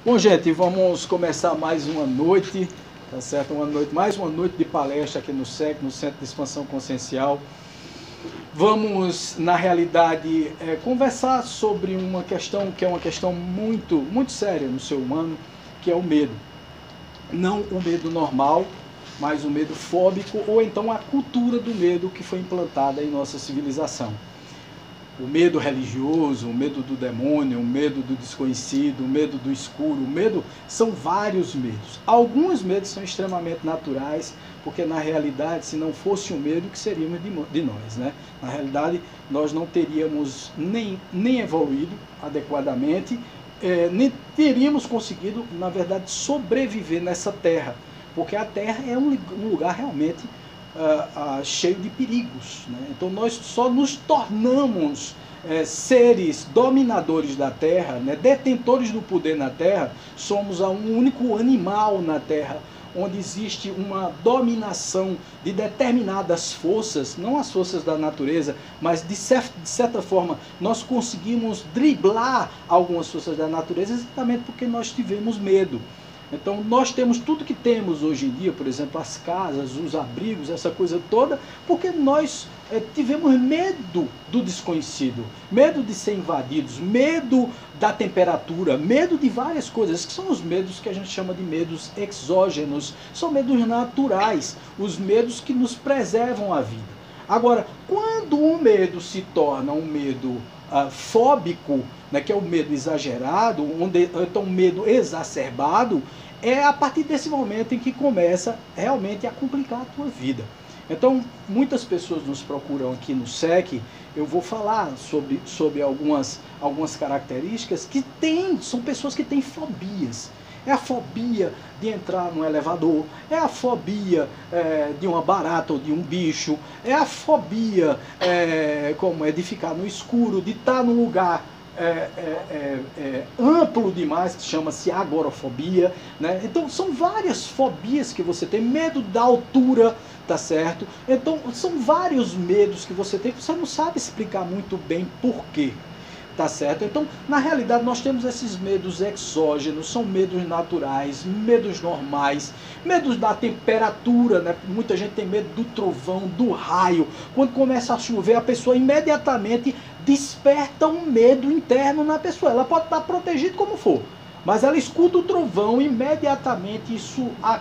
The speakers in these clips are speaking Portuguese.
Bom, gente, vamos começar mais uma noite, tá certo? Mais uma noite de palestra aqui no SEC, no Centro de Expansão Consciencial. Vamos, na realidade, conversar sobre uma questão que é uma questão muito séria no ser humano, que é o medo. Não o medo normal, mas o medo fóbico, ou então a cultura do medo que foi implantada em nossa civilização. O medo religioso, o medo do demônio, o medo do desconhecido, o medo do escuro, o medo, são vários medos. Alguns medos são extremamente naturais, porque na realidade, se não fosse o medo, que seríamos de nós, né? Na realidade, nós não teríamos nem evoluído adequadamente, nem teríamos conseguido, na verdade, sobreviver nessa terra, porque a terra é um lugar realmente cheio de perigos, né? Então nós só nos tornamos seres dominadores da Terra, né? Detentores do poder na Terra, somos um único animal na Terra onde existe uma dominação de determinadas forças, não as forças da natureza, mas de certa forma nós conseguimos driblar algumas forças da natureza exatamente porque nós tivemos medo. Então nós temos tudo que temos hoje em dia, por exemplo, as casas, os abrigos, essa coisa toda, porque nós tivemos medo do desconhecido, medo de ser invadidos, medo da temperatura, medo de várias coisas, que são os medos que a gente chama de medos exógenos, são medos naturais, os medos que nos preservam a vida. Agora, quando o medo se torna um medo fóbico, né, que é o medo exagerado, então um medo exacerbado, é a partir desse momento em que começa realmente a complicar a tua vida. Então, muitas pessoas nos procuram aqui no SEC, eu vou falar sobre algumas características que são pessoas que têm fobias. É a fobia de entrar num elevador, é a fobia de uma barata ou de um bicho, é a fobia de ficar no escuro, de estar num lugar amplo demais, que chama-se agorafobia, né? Então são várias fobias que você tem, medo da altura, tá certo? Então são vários medos que você tem, que você não sabe explicar muito bem por quê. Tá certo? Então, na realidade, nós temos esses medos exógenos, são medos naturais, medos normais, medos da temperatura, né? Muita gente tem medo do trovão, do raio. Quando começa a chover, a pessoa imediatamente desperta um medo interno na pessoa. Ela pode estar protegida como for, mas ela escuta o trovão, imediatamente isso a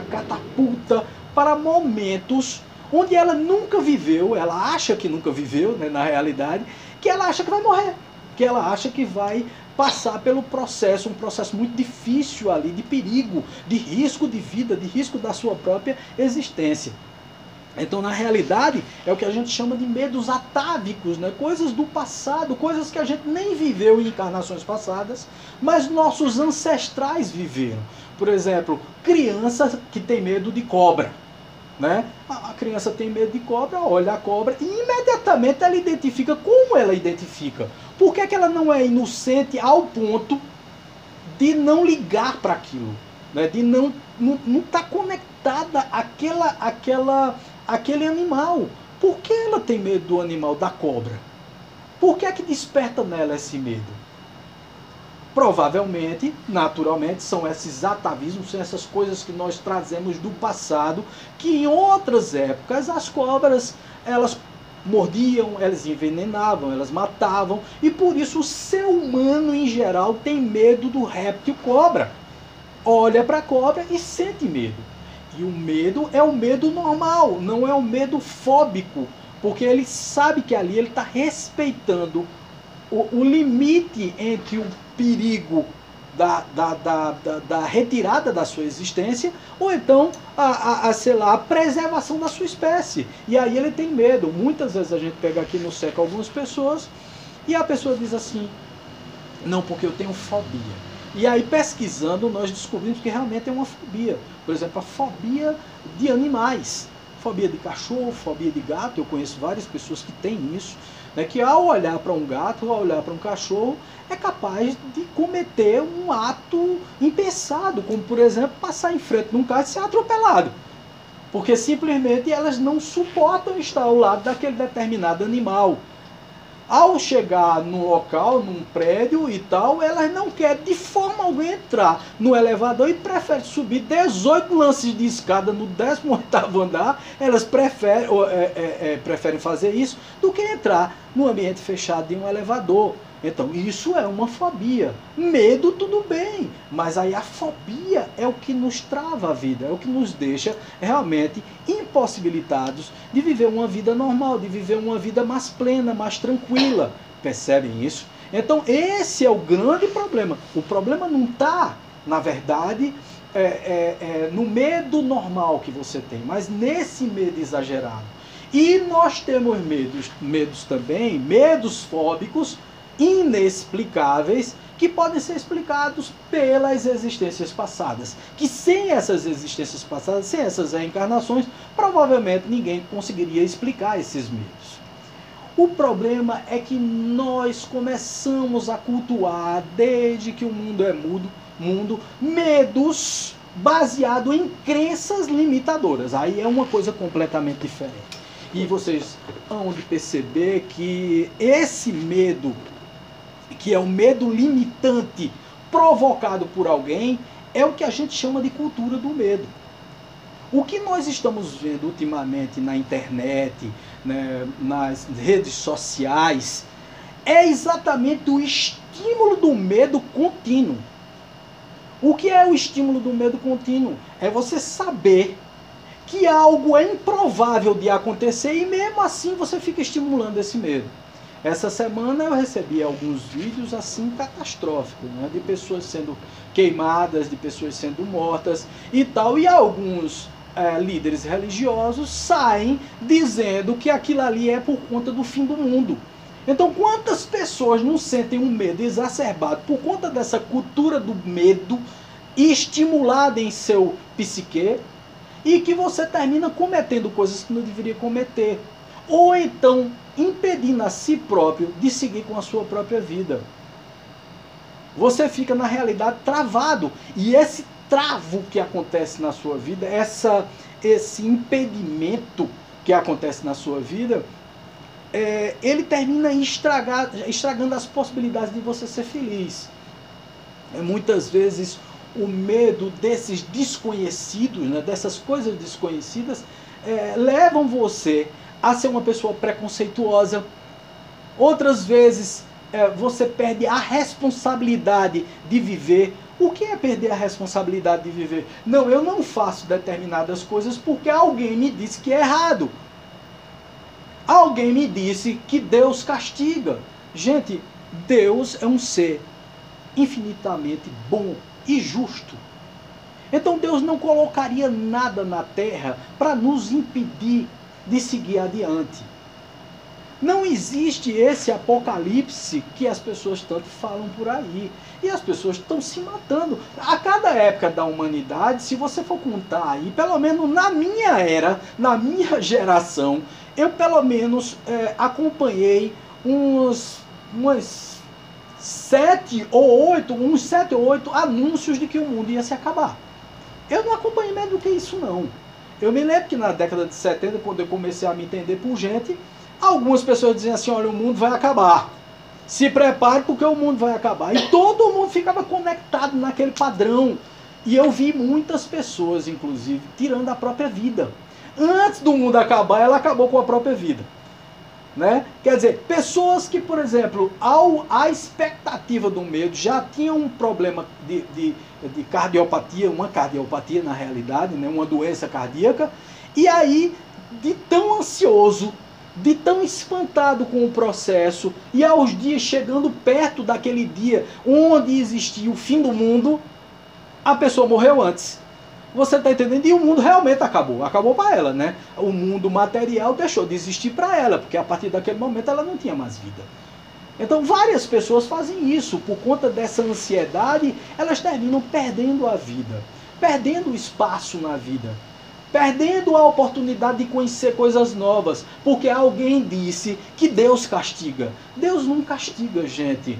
catapulta para momentos onde ela nunca viveu, ela acha que nunca viveu, né, na realidade, que ela acha que vai morrer, que ela acha que vai passar pelo processo, um processo muito difícil ali, de perigo, de risco de vida, de risco da sua própria existência. Então, na realidade, é o que a gente chama de medos atávicos, né? Coisas do passado, coisas que a gente nem viveu em encarnações passadas, mas nossos ancestrais viveram. Por exemplo, criança que tem medo de cobra, né? A criança tem medo de cobra, olha a cobra e imediatamente ela identifica. Como ela identifica? Por que ela não é inocente ao ponto de não ligar para aquilo, né? De não estar conectada àquele animal? Por que ela tem medo do animal, da cobra? Por que é que desperta nela esse medo? Provavelmente, naturalmente, são esses atavismos, são essas coisas que nós trazemos do passado, que em outras épocas as cobras, elas mordiam, elas envenenavam, elas matavam, e por isso o ser humano em geral tem medo do réptil cobra. Olha para a cobra e sente medo. E o medo é o medo normal, não é o medo fóbico, porque ele sabe que ali ele está respeitando o limite entre o perigo da retirada da sua existência, ou então sei lá, a preservação da sua espécie. E aí ele tem medo. Muitas vezes a gente pega aqui no SEC algumas pessoas e a pessoa diz assim: não, porque eu tenho fobia. E aí, pesquisando, nós descobrimos que realmente é uma fobia. Por exemplo, a fobia de animais. Fobia de cachorro, fobia de gato. Eu conheço várias pessoas que têm isso, né, que ao olhar para um gato ou ao olhar para um cachorro é capaz de cometer um ato impensado, como por exemplo passar em frente de um carro e ser atropelado, porque simplesmente elas não suportam estar ao lado daquele determinado animal. Ao chegar num local, num prédio e tal, elas não querem de forma alguma entrar no elevador e preferem subir 18 lances de escada no 18º andar. Elas preferem fazer isso do que entrar no ambiente fechado de um elevador. Então, isso é uma fobia. Medo, tudo bem, mas aí a fobia é o que nos trava a vida, é o que nos deixa realmente impossibilitados de viver uma vida normal, de viver uma vida mais plena, mais tranquila. Percebem isso? Então, esse é o grande problema. O problema não está, na verdade, no medo normal que você tem, mas nesse medo exagerado. E nós temos medos também, medos fóbicos, inexplicáveis, que podem ser explicados pelas existências passadas. Que sem essas existências passadas, sem essas reencarnações, provavelmente ninguém conseguiria explicar esses medos. O problema é que nós começamos a cultuar, desde que o mundo é mundo, medos baseados em crenças limitadoras. Aí é uma coisa completamente diferente. E vocês vão de perceber que esse medo, que é o medo limitante provocado por alguém, é o que a gente chama de cultura do medo. O que nós estamos vendo ultimamente na internet, né, nas redes sociais, é exatamente o estímulo do medo contínuo. O que é o estímulo do medo contínuo? É você saber que algo é improvável de acontecer e mesmo assim você fica estimulando esse medo. Essa semana eu recebi alguns vídeos assim catastróficos, né, de pessoas sendo queimadas, de pessoas sendo mortas e tal, e alguns líderes religiosos saem dizendo que aquilo ali é por conta do fim do mundo. Então, quantas pessoas não sentem um medo exacerbado por conta dessa cultura do medo estimulada em seu psique e que você termina cometendo coisas que não deveria cometer? Ou então impedindo a si próprio de seguir com a sua própria vida. Você fica na realidade travado. E esse travo que acontece na sua vida, esse impedimento que acontece na sua vida, ele termina estragando as possibilidades de você ser feliz. Muitas vezes o medo desses desconhecidos, né, dessas coisas desconhecidas, levam você a ser uma pessoa preconceituosa. Outras vezes você perde a responsabilidade de viver. O que é perder a responsabilidade de viver? Não, eu não faço determinadas coisas porque alguém me disse que é errado. Alguém me disse que Deus castiga. Gente, Deus é um ser infinitamente bom e justo. Então Deus não colocaria nada na terra para nos impedir de seguir adiante. Não existe esse apocalipse que as pessoas tanto falam por aí. E as pessoas estão se matando. A cada época da humanidade, se você for contar aí, pelo menos na minha era, na minha geração, eu pelo menos acompanhei uns 7 ou 8 anúncios de que o mundo ia se acabar. Eu não acompanhei mais do que isso não. Eu me lembro que na década de 70, quando eu comecei a me entender por gente, algumas pessoas diziam assim, olha, o mundo vai acabar. Se prepare porque o mundo vai acabar. E todo mundo ficava conectado naquele padrão. E eu vi muitas pessoas, inclusive, tirando a própria vida. Antes do mundo acabar, ela acabou com a própria vida. Né? Quer dizer, pessoas que, por exemplo, à expectativa do medo, já tinham um problema de cardiopatia, uma cardiopatia na realidade, né? Uma doença cardíaca, e aí, de tão ansioso, de tão espantado com o processo, e aos dias chegando perto daquele dia onde existia o fim do mundo, a pessoa morreu antes. Você está entendendo? E o mundo realmente acabou. Acabou para ela, né? O mundo material deixou de existir para ela, porque a partir daquele momento ela não tinha mais vida. Então várias pessoas fazem isso. Por conta dessa ansiedade, elas terminam perdendo a vida. Perdendo o espaço na vida. Perdendo a oportunidade de conhecer coisas novas. Porque alguém disse que Deus castiga. Deus não castiga, gente.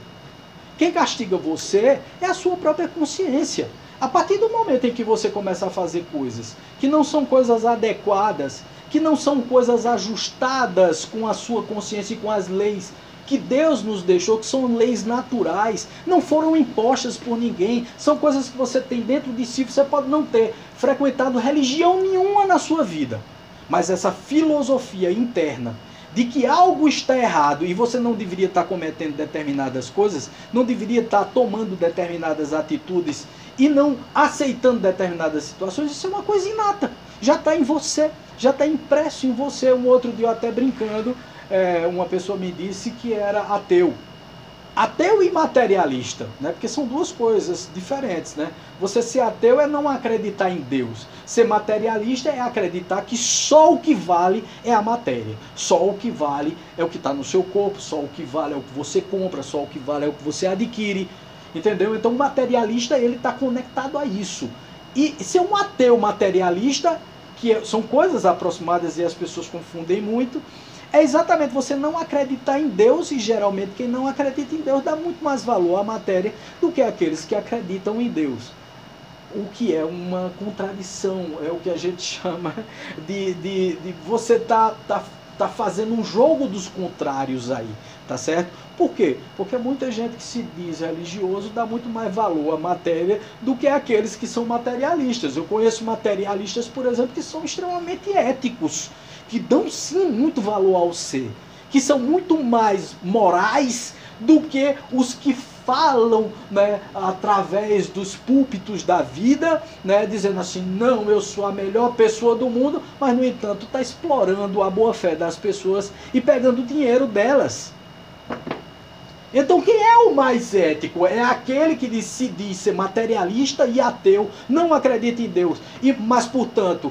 Quem castiga você é a sua própria consciência. A partir do momento em que você começa a fazer coisas que não são coisas adequadas, que não são coisas ajustadas com a sua consciência e com as leis que Deus nos deixou, que são leis naturais, não foram impostas por ninguém, são coisas que você tem dentro de si, você pode não ter frequentado religião nenhuma na sua vida, mas essa filosofia interna de que algo está errado e você não deveria estar cometendo determinadas coisas, não deveria estar tomando determinadas atitudes e não aceitando determinadas situações, isso é uma coisa inata, já está em você, já está impresso em você. Um outro dia, até brincando, uma pessoa me disse que era ateu. Ateu e materialista, né? Porque são duas coisas diferentes, né? Você ser ateu é não acreditar em Deus. Ser materialista é acreditar que só o que vale é a matéria. Só o que vale é o que está no seu corpo, só o que vale é o que você compra, só o que vale é o que você adquire. Entendeu? Então o materialista, ele está conectado a isso. E ser um ateu materialista, são coisas aproximadas e as pessoas confundem muito, é exatamente você não acreditar em Deus, e geralmente quem não acredita em Deus dá muito mais valor à matéria do que aqueles que acreditam em Deus. O que é uma contradição, é o que a gente chama de você tá fazendo um jogo dos contrários aí, tá certo? Por quê? Porque muita gente que se diz religioso dá muito mais valor à matéria do que aqueles que são materialistas. Eu conheço materialistas, por exemplo, que são extremamente éticos, que dão sim muito valor ao ser, que são muito mais morais do que os que falam, né, através dos púlpitos da vida, né, dizendo assim, não, eu sou a melhor pessoa do mundo, mas no entanto está explorando a boa fé das pessoas e pegando o dinheiro delas. Então quem é o mais ético? É aquele que se diz ser materialista e ateu, não acredita em Deus, mas portanto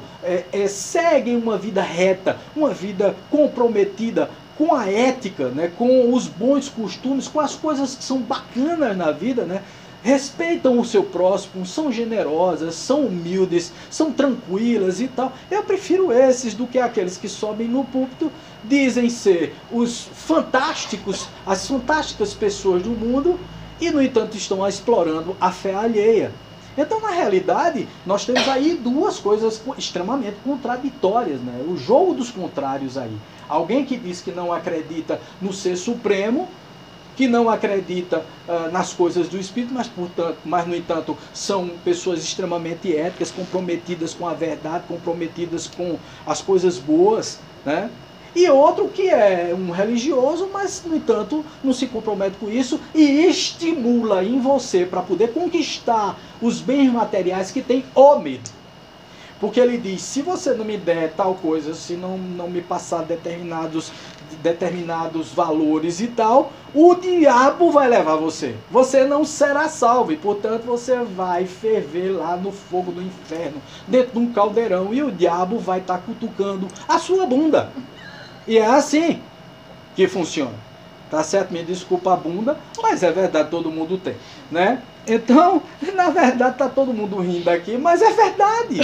seguem uma vida reta, uma vida comprometida com a ética, né, com os bons costumes, com as coisas que são bacanas na vida, né? Respeitam o seu próximo, são generosas, são humildes, são tranquilas e tal. Eu prefiro esses do que aqueles que sobem no púlpito, dizem ser os fantásticos, as fantásticas pessoas do mundo e, no entanto, estão explorando a fé alheia. Então, na realidade, nós temos aí duas coisas extremamente contraditórias, né? O jogo dos contrários aí. Alguém que diz que não acredita no Ser Supremo, que não acredita nas coisas do Espírito, mas, no entanto, são pessoas extremamente éticas, comprometidas com a verdade, comprometidas com as coisas boas, né? E outro que é um religioso, mas, no entanto, não se compromete com isso e estimula em você para poder conquistar os bens materiais que tem o medo. Porque ele diz, se você não me der tal coisa, se não me passar determinados valores e tal, o diabo vai levar você. Você não será salvo e, portanto, você vai ferver lá no fogo do inferno, dentro de um caldeirão, e o diabo vai estar cutucando a sua bunda. E é assim que funciona. Tá certo? Me desculpa a bunda, mas é verdade, todo mundo tem, né? Então, na verdade, tá todo mundo rindo aqui, mas é verdade,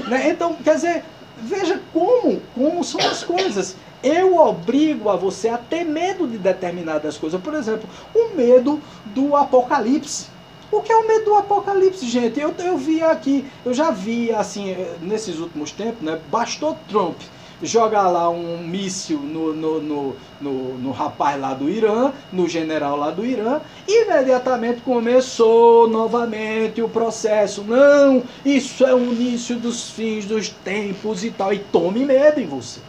né? Então, quer dizer, veja como são as coisas. Eu obrigo a você a ter medo de determinadas coisas. Por exemplo, o medo do apocalipse. O que é o medo do apocalipse, gente? Eu vi aqui, eu já vi, assim, nesses últimos tempos, né? Bastou Trump jogar lá um míssil no rapaz lá do Irã, no general lá do Irã, e imediatamente começou novamente o processo. Não, isso é o início dos fins dos tempos e tal. E tome medo em você.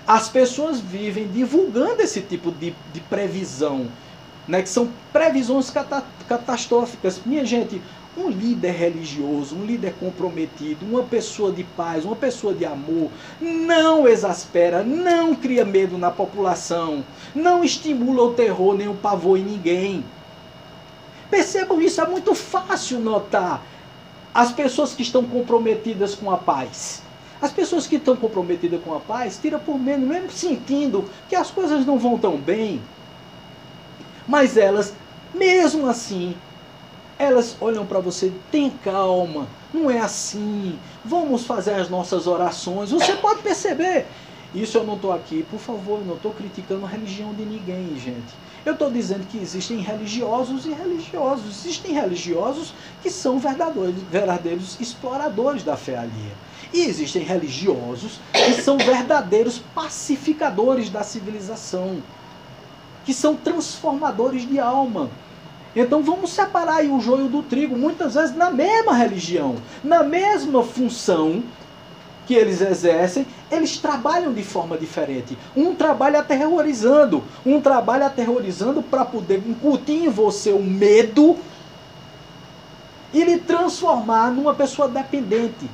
As pessoas vivem divulgando esse tipo de previsão, né, que são previsões catastróficas. Minha gente, um líder religioso, um líder comprometido, uma pessoa de paz, uma pessoa de amor, não exaspera, não cria medo na população, não estimula o terror nem o pavor em ninguém. Percebam isso, é muito fácil notar as pessoas que estão comprometidas com a paz. As pessoas que estão comprometidas com a paz tiram por menos, mesmo sentindo que as coisas não vão tão bem, mas elas, mesmo assim, elas olham para você, tem calma, não é assim, vamos fazer as nossas orações. Você pode perceber. Isso eu não estou aqui, por favor, eu não estou criticando a religião de ninguém, gente. Eu estou dizendo que existem religiosos e religiosos. Existem religiosos que são verdadeiros exploradores da fé alheia. E existem religiosos que são verdadeiros pacificadores da civilização. que são transformadores de alma. Então vamos separar aí o joio do trigo, muitas vezes na mesma religião, na mesma função que eles exercem, eles trabalham de forma diferente. Um trabalha aterrorizando, para poder incutir em você o medo e lhe transformar numa pessoa dependente.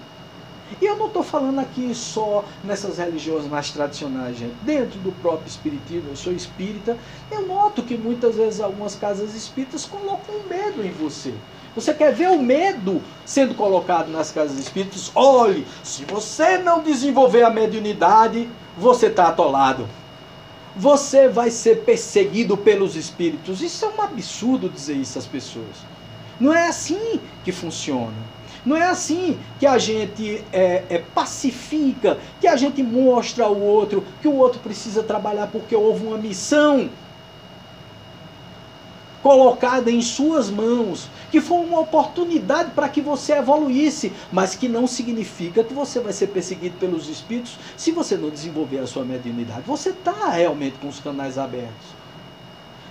E eu não estou falando aqui só nessas religiões mais tradicionais, gente. Dentro do próprio espiritismo, eu sou espírita, eu noto que muitas vezes algumas casas espíritas colocam medo em você. Você quer ver o medo sendo colocado nas casas espíritas? Olhe, se você não desenvolver a mediunidade, você está atolado. Você vai ser perseguido pelos espíritos. Isso é um absurdo dizer isso às pessoas. Não é assim que funciona. Não é assim que a gente pacifica, que a gente mostra ao outro que o outro precisa trabalhar porque houve uma missão colocada em suas mãos, que foi uma oportunidade para que você evoluísse, mas que não significa que você vai ser perseguido pelos espíritos se você não desenvolver a sua mediunidade. Você está realmente com os canais abertos.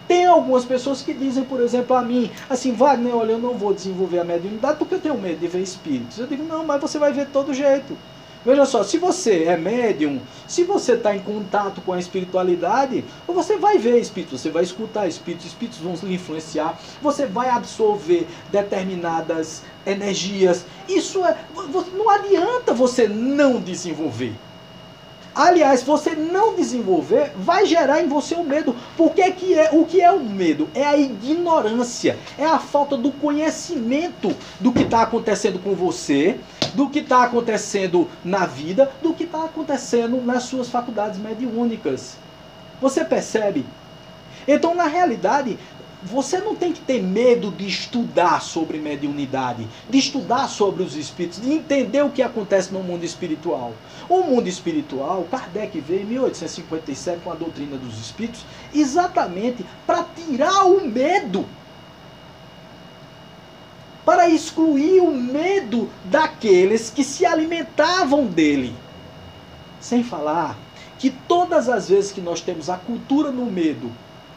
Tem algumas pessoas que dizem, por exemplo, a mim, assim, Wagner, olha, eu não vou desenvolver a mediunidade porque eu tenho medo de ver espíritos. Eu digo, não, mas você vai ver de todo jeito. Veja só, se você é médium, se você está em contato com a espiritualidade, você vai ver espíritos, você vai escutar espíritos, espíritos vão lhe influenciar, você vai absorver determinadas energias. Isso não adianta você não desenvolver. Aliás, você não desenvolver vai gerar em você o medo. Porque o que é o medo? É a ignorância, é a falta do conhecimento do que está acontecendo com você, do que está acontecendo na vida, do que está acontecendo nas suas faculdades mediúnicas. Você percebe? Então, na realidade, você não tem que ter medo de estudar sobre mediunidade, de estudar sobre os espíritos, de entender o que acontece no mundo espiritual. O mundo espiritual, Kardec veio em 1857 com a doutrina dos espíritos, exatamente para tirar o medo, para excluir o medo daqueles que se alimentavam dele. Sem falar que todas as vezes que nós temos a cultura no medo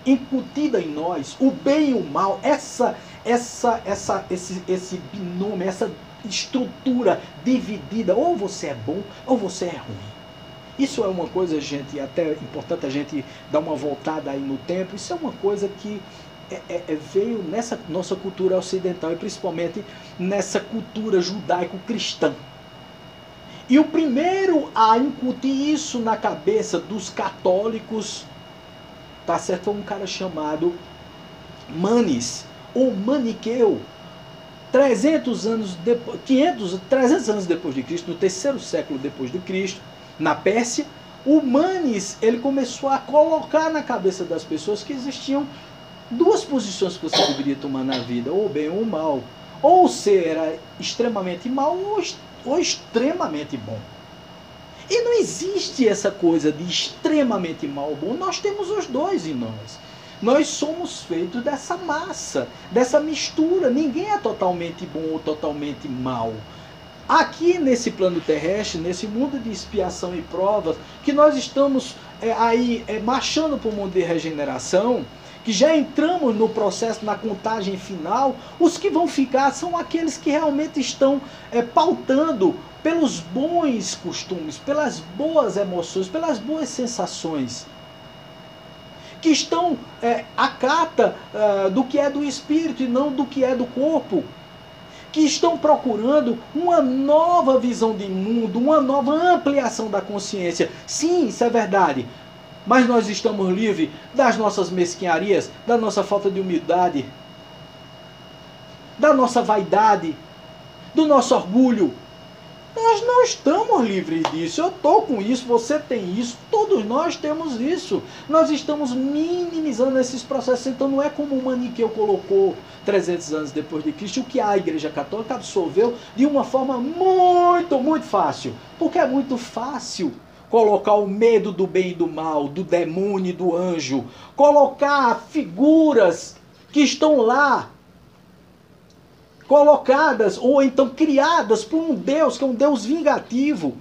incutida em nós, o bem e o mal, esse binômio, essa estrutura dividida, ou você é bom ou você é ruim. Isso é uma coisa, gente, até importante a gente dar uma voltada aí no tempo. Isso é uma coisa que veio nessa nossa cultura ocidental e principalmente nessa cultura judaico-cristã. E o primeiro a incutir isso na cabeça dos católicos, tá certo, foi um cara chamado Manes, ou Maniqueu. 300 anos depois de Cristo, no terceiro século depois de Cristo, na Pérsia, o Manes, ele começou a colocar na cabeça das pessoas que existiam duas posições que você deveria tomar na vida, ou o bem ou o mal. Ou você era extremamente mal ou extremamente bom. E não existe essa coisa de extremamente mal ou bom, nós temos os dois em nós. Nós somos feitos dessa massa, dessa mistura. Ninguém é totalmente bom ou totalmente mal. Aqui nesse plano terrestre, nesse mundo de expiação e provas, que nós estamos marchando para o mundo de regeneração, que já entramos no processo, na contagem final, os que vão ficar são aqueles que realmente estão pautando pelos bons costumes, pelas boas emoções, pelas boas sensações, que estão à cata do que é do espírito e não do que é do corpo, que estão procurando uma nova visão de mundo, uma nova ampliação da consciência. Sim, isso é verdade, mas nós estamos livres das nossas mesquinharias, da nossa falta de humildade, da nossa vaidade, do nosso orgulho. Nós não estamos livres disso. Eu estou com isso, você tem isso, todos nós temos isso. Nós estamos minimizando esses processos. Então não é como o Maniqueu colocou 300 anos depois de Cristo, o que a Igreja Católica absorveu de uma forma muito, muito fácil. Porque é muito fácil colocar o medo do bem e do mal, do demônio e do anjo. Colocar figuras que estão lá, colocadas ou então criadas por um Deus, que é um Deus vingativo,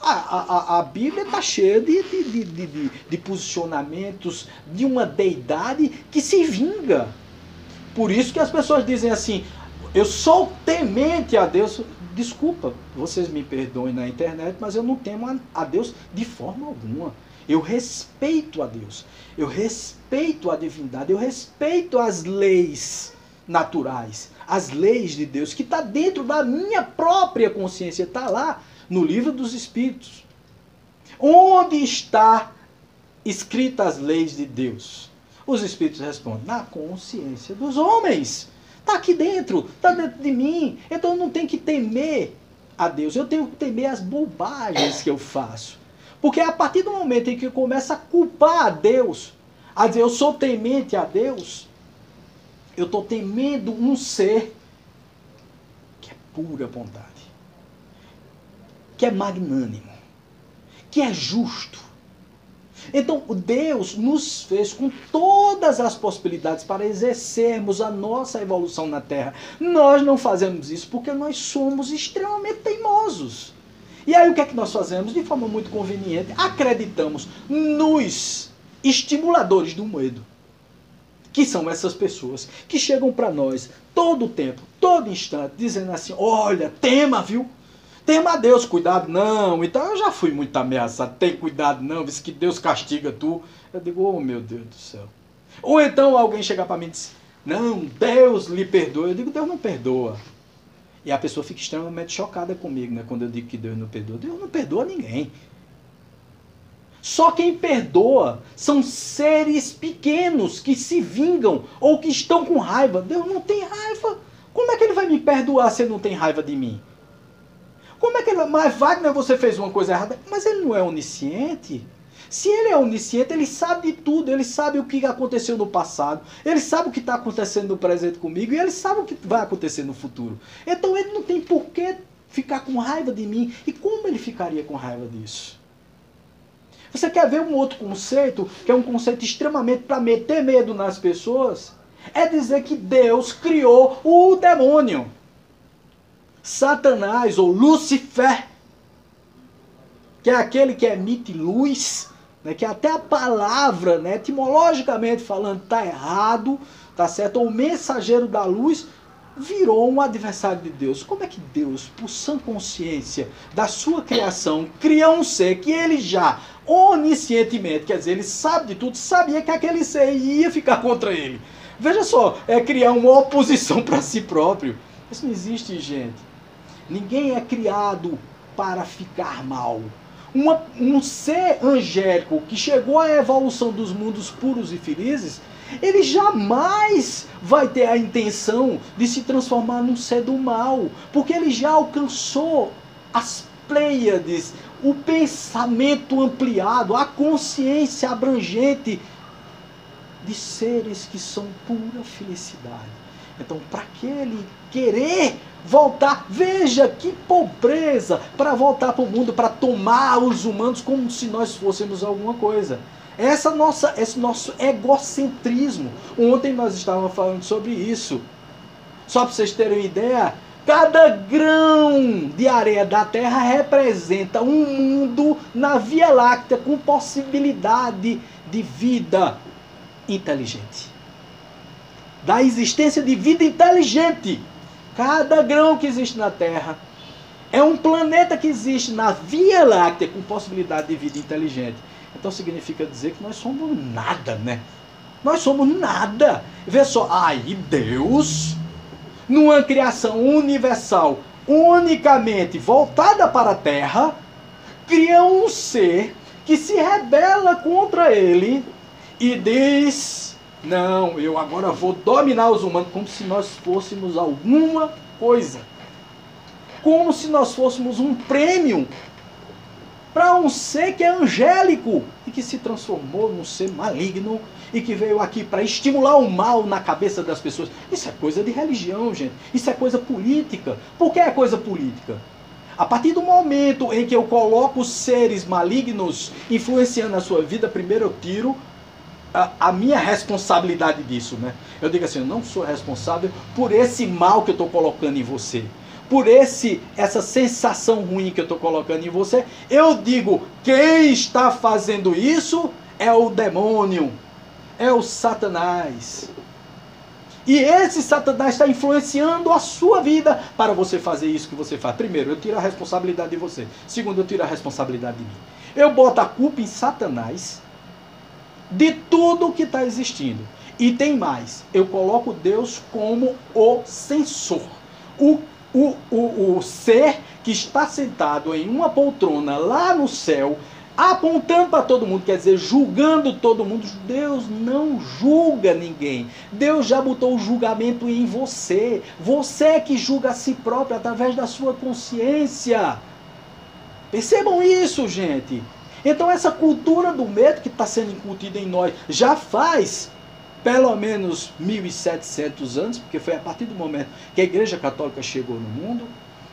A Bíblia está cheia de posicionamentos de uma deidade que se vinga. Por isso que as pessoas dizem assim, eu sou temente a Deus. Desculpa, vocês me perdoem na internet, mas eu não temo a Deus de forma alguma. Eu respeito a Deus, eu respeito a divindade, eu respeito as leis naturais, as leis de Deus, que está dentro da minha própria consciência, está lá no livro dos Espíritos. Onde está escritas as leis de Deus? Os Espíritos respondem, na consciência dos homens. Está aqui dentro, está dentro de mim. Então eu não tenho que temer a Deus, eu tenho que temer as bobagens que eu faço. Porque a partir do momento em que eu começo a culpar a Deus, a dizer eu sou temente a Deus, eu estou temendo um ser que é pura bondade, que é magnânimo, que é justo. Então Deus nos fez com todas as possibilidades para exercermos a nossa evolução na Terra. Nós não fazemos isso porque nós somos extremamente teimosos. E aí o que é que nós fazemos? De forma muito conveniente, acreditamos nos estimuladores do medo, que são essas pessoas que chegam para nós todo o tempo, todo instante, dizendo assim, olha, tema, viu? Tema a Deus, cuidado, não. Então eu já fui muito ameaçado, tem cuidado não, diz que Deus castiga tu. Eu digo, oh meu Deus do céu. Ou então alguém chegar para mim e diz, não, Deus lhe perdoa. Eu digo, Deus não perdoa. E a pessoa fica extremamente chocada comigo, né, quando eu digo que Deus não perdoa. Deus não perdoa ninguém. Só quem perdoa são seres pequenos que se vingam ou que estão com raiva. Deus não tem raiva. Como é que ele vai me perdoar se ele não tem raiva de mim? Como é que ele... Mas Wagner, você fez uma coisa errada. Mas ele não é onisciente. Se ele é onisciente, ele sabe de tudo. Ele sabe o que aconteceu no passado. Ele sabe o que está acontecendo no presente comigo. E ele sabe o que vai acontecer no futuro. Então ele não tem por que ficar com raiva de mim. E como ele ficaria com raiva disso? Você quer ver um outro conceito, que é um conceito extremamente para meter medo nas pessoas? É dizer que Deus criou o demônio. Satanás, ou Lúcifer, que é aquele que emite luz, né, que até a palavra, né, etimologicamente falando, está errado, tá certo? Ou mensageiro da luz, virou um adversário de Deus. Como é que Deus, por sã consciência da sua criação, cria um ser que ele já, oniscientemente, quer dizer, ele sabe de tudo, sabia que aquele ser ia ficar contra ele. Veja só, é criar uma oposição para si próprio. Isso não existe, gente. Ninguém é criado para ficar mal. Um ser angélico que chegou à evolução dos mundos puros e felizes, ele jamais vai ter a intenção de se transformar num ser do mal, porque ele já alcançou as pleiades, o pensamento ampliado, a consciência abrangente de seres que são pura felicidade. Então, para que ele querer voltar, veja que pobreza, para voltar para o mundo, para tomar os humanos como se nós fôssemos alguma coisa. Esse nosso egocentrismo. Ontem nós estávamos falando sobre isso. Só para vocês terem uma ideia, cada grão de areia da Terra representa um mundo na Via Láctea com possibilidade de vida inteligente. Da existência de vida inteligente. Cada grão que existe na Terra é um planeta que existe na Via Láctea com possibilidade de vida inteligente. Então significa dizer que nós somos nada, né? Nós somos nada. Vê só, aí Deus, numa criação universal, unicamente voltada para a Terra, cria um ser que se rebela contra ele e diz... Não, eu agora vou dominar os humanos como se nós fôssemos alguma coisa. Como se nós fôssemos um prêmio para um ser que é angélico e que se transformou num ser maligno e que veio aqui para estimular o mal na cabeça das pessoas. Isso é coisa de religião, gente. Isso é coisa política. Por que é coisa política? A partir do momento em que eu coloco seres malignos influenciando a sua vida, primeiro eu tiro a minha responsabilidade disso, né? Eu digo assim, eu não sou responsável por esse mal que eu estou colocando em você. por essa sensação ruim que eu estou colocando em você, eu digo, quem está fazendo isso é o demônio, é o Satanás. E esse Satanás está influenciando a sua vida para você fazer isso que você faz. Primeiro, eu tiro a responsabilidade de você. Segundo, eu tiro a responsabilidade de mim. Eu boto a culpa em Satanás de tudo que está existindo. E tem mais, eu coloco Deus como o censor. O ser que está sentado em uma poltrona lá no céu, apontando para todo mundo, quer dizer, julgando todo mundo. Deus não julga ninguém. Deus já botou o julgamento em você. Você é que julga a si próprio através da sua consciência. Percebam isso, gente. Então essa cultura do medo que está sendo incutida em nós já faz pelo menos 1.700 anos, porque foi a partir do momento que a Igreja Católica chegou no mundo.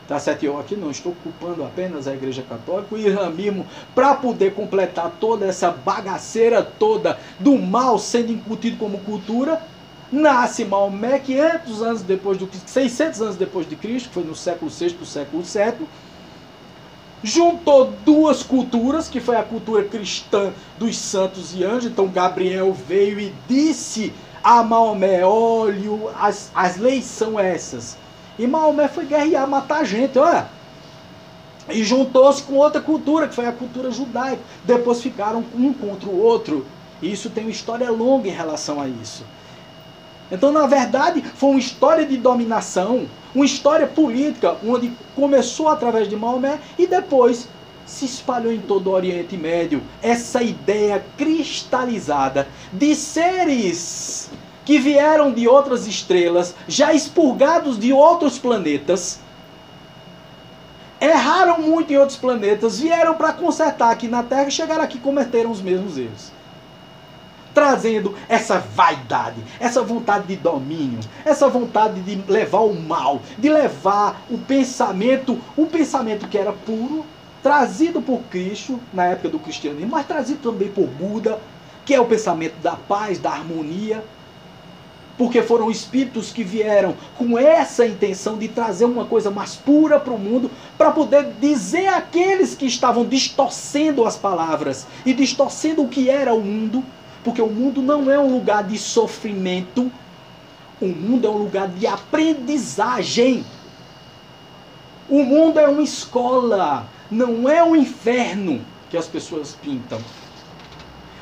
Tá certo? Eu aqui não estou culpando apenas a Igreja Católica, o islamismo, para poder completar toda essa bagaceira toda do mal sendo incutido como cultura. Nasce Maomé 500 anos depois do 600 anos depois de Cristo, que foi no século VI do século VII. Juntou duas culturas, que foi a cultura cristã dos santos e anjos. Então Gabriel veio e disse a Maomé, olha, as leis são essas. E Maomé foi guerrear, matar gente, olha. E juntou-se com outra cultura, que foi a cultura judaica. Depois ficaram um contra o outro. E isso tem uma história longa em relação a isso. Então, na verdade, foi uma história de dominação, uma história política, onde começou através de Maomé e depois se espalhou em todo o Oriente Médio. Essa ideia cristalizada de seres que vieram de outras estrelas, já expurgados de outros planetas, erraram muito em outros planetas, vieram para consertar aqui na Terra e chegaram aqui e cometeram os mesmos erros. Trazendo essa vaidade, essa vontade de domínio, essa vontade de levar o mal, de levar o pensamento que era puro, trazido por Cristo, na época do cristianismo, mas trazido também por Buda, que é o pensamento da paz, da harmonia, porque foram espíritos que vieram com essa intenção de trazer uma coisa mais pura para o mundo, para poder dizer àqueles que estavam distorcendo as palavras e distorcendo o que era o mundo, porque o mundo não é um lugar de sofrimento, o mundo é um lugar de aprendizagem. O mundo é uma escola, não é um inferno que as pessoas pintam.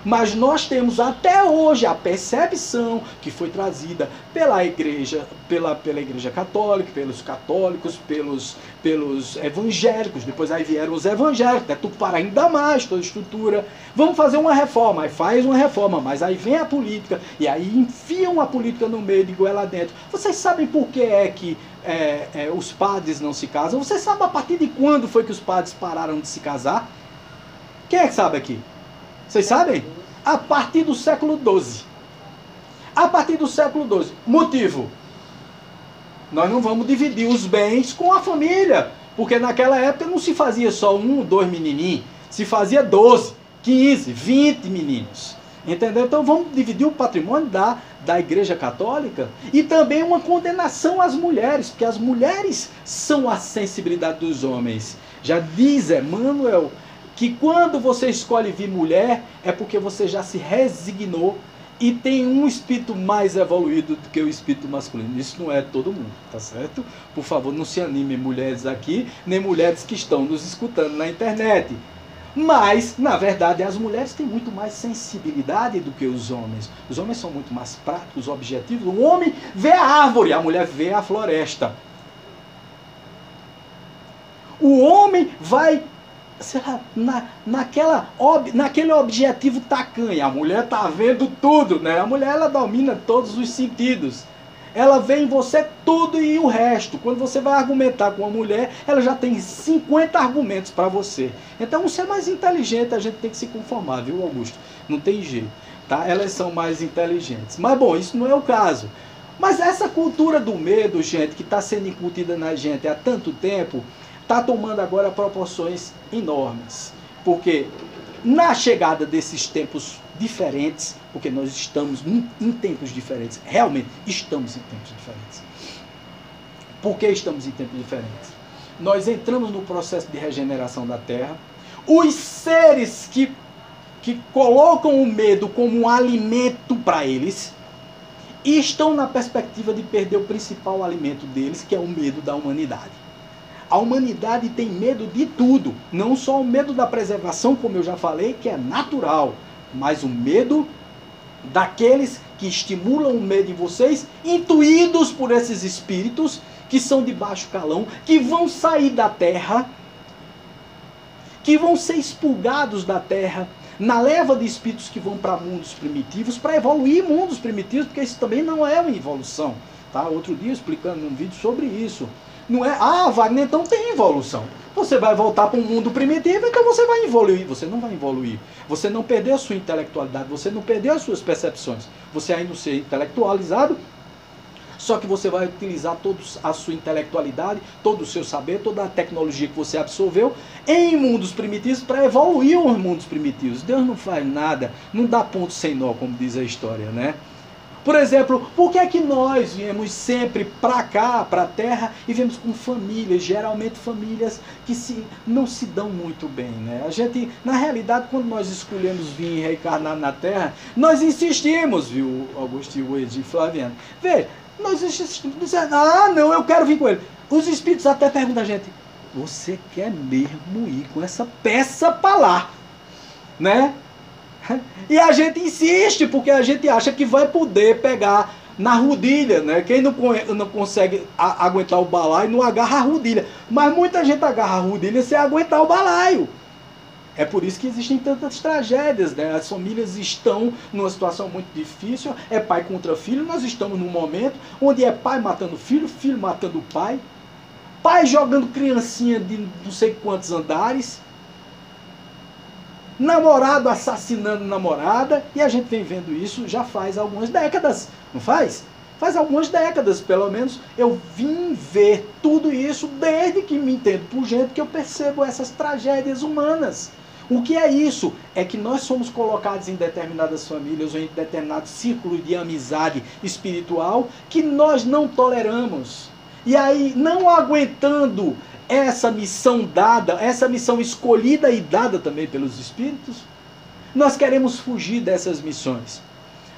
Mas nós temos até hoje a percepção que foi trazida pela igreja, pela igreja católica, pelos católicos, pelos evangélicos. Depois aí vieram os evangélicos, deturparam ainda mais toda a estrutura. Vamos fazer uma reforma, aí faz uma reforma, mas aí vem a política, e aí enfiam a política no meio de goela dentro. Vocês sabem por que é que os padres não se casam? Vocês sabem a partir de quando foi que os padres pararam de se casar? Quem é que sabe aqui? Vocês sabem? A partir do século XII. A partir do século XII. Motivo? Nós não vamos dividir os bens com a família. Porque naquela época não se fazia só 1, 2 menininhos. Se fazia 12, 15, 20 meninos. Entendeu? Então vamos dividir o patrimônio da Igreja Católica. E também uma condenação às mulheres. Porque as mulheres são a sensibilidade dos homens. Já diz Emmanuel que quando você escolhe vir mulher, é porque você já se resignou e tem um espírito mais evoluído do que o espírito masculino. Isso não é todo mundo, tá certo? Por favor, não se animem mulheres aqui, nem mulheres que estão nos escutando na internet. Mas, na verdade, as mulheres têm muito mais sensibilidade do que os homens. Os homens são muito mais práticos, objetivos. O homem vê a árvore, a mulher vê a floresta. O homem vai, sei lá, naquele objetivo tacanho. A mulher está vendo tudo, né? A mulher, ela domina todos os sentidos. Ela vê em você tudo e o resto. Quando você vai argumentar com uma mulher, ela já tem 50 argumentos para você. Então, ser mais inteligente, a gente tem que se conformar, viu, Augusto? Não tem jeito, tá? Elas são mais inteligentes. Mas, bom, isso não é o caso. Mas essa cultura do medo, gente, que está sendo incutida na gente há tanto tempo, está tomando agora proporções enormes. Porque na chegada desses tempos diferentes, porque nós estamos em tempos diferentes, realmente estamos em tempos diferentes. Por que estamos em tempos diferentes? Nós entramos no processo de regeneração da Terra. Os seres que colocam o medo como um alimento para eles, e estão na perspectiva de perder o principal alimento deles, que é o medo da humanidade. A humanidade tem medo de tudo, não só o medo da preservação, como eu já falei, que é natural, mas o medo daqueles que estimulam o medo em vocês, intuídos por esses espíritos, que são de baixo calão, que vão sair da Terra, que vão ser expurgados da Terra, na leva de espíritos que vão para mundos primitivos, para evoluir mundos primitivos, porque isso também não é uma evolução. Tá? Outro dia explicando um vídeo sobre isso. Não é, Wagner, então tem evolução. Você vai voltar para um mundo primitivo, então você vai evoluir. Você não vai evoluir. Você não perdeu a sua intelectualidade, você não perdeu as suas percepções. Você ainda ser intelectualizado, só que você vai utilizar toda a sua intelectualidade, todo o seu saber, toda a tecnologia que você absorveu em mundos primitivos para evoluir os mundos primitivos. Deus não faz nada, não dá ponto sem nó, como diz a história, né? Por exemplo, por que é que nós viemos sempre para cá, para a Terra, e viemos com famílias, geralmente famílias que não se dão muito bem, né? A gente, na realidade, quando nós escolhemos vir reencarnar na Terra, nós insistimos, viu, Agostinho e Flaviano? Vê, nós insistimos, dizendo, não, eu quero vir com ele. Os espíritos até perguntam a gente, você quer mesmo ir com essa peça para lá, né? E a gente insiste, porque a gente acha que vai poder pegar na rodilha, né? Quem não consegue aguentar o balaio não agarra a rodilha. Mas muita gente agarra a rodilha sem aguentar o balaio. É por isso que existem tantas tragédias, né? As famílias estão numa situação muito difícil, é pai contra filho. Nós estamos num momento onde é pai matando filho, filho matando pai, pai jogando criancinha de não sei quantos andares, namorado assassinando namorada, e a gente vem vendo isso já faz algumas décadas, não faz? Faz algumas décadas, pelo menos, eu vim ver tudo isso desde que me entendo por gente, que eu percebo essas tragédias humanas. O que é isso? É que nós somos colocados em determinadas famílias ou em determinados círculos de amizade espiritual que nós não toleramos. E aí, não aguentando essa missão dada, essa missão escolhida e dada também pelos espíritos, nós queremos fugir dessas missões.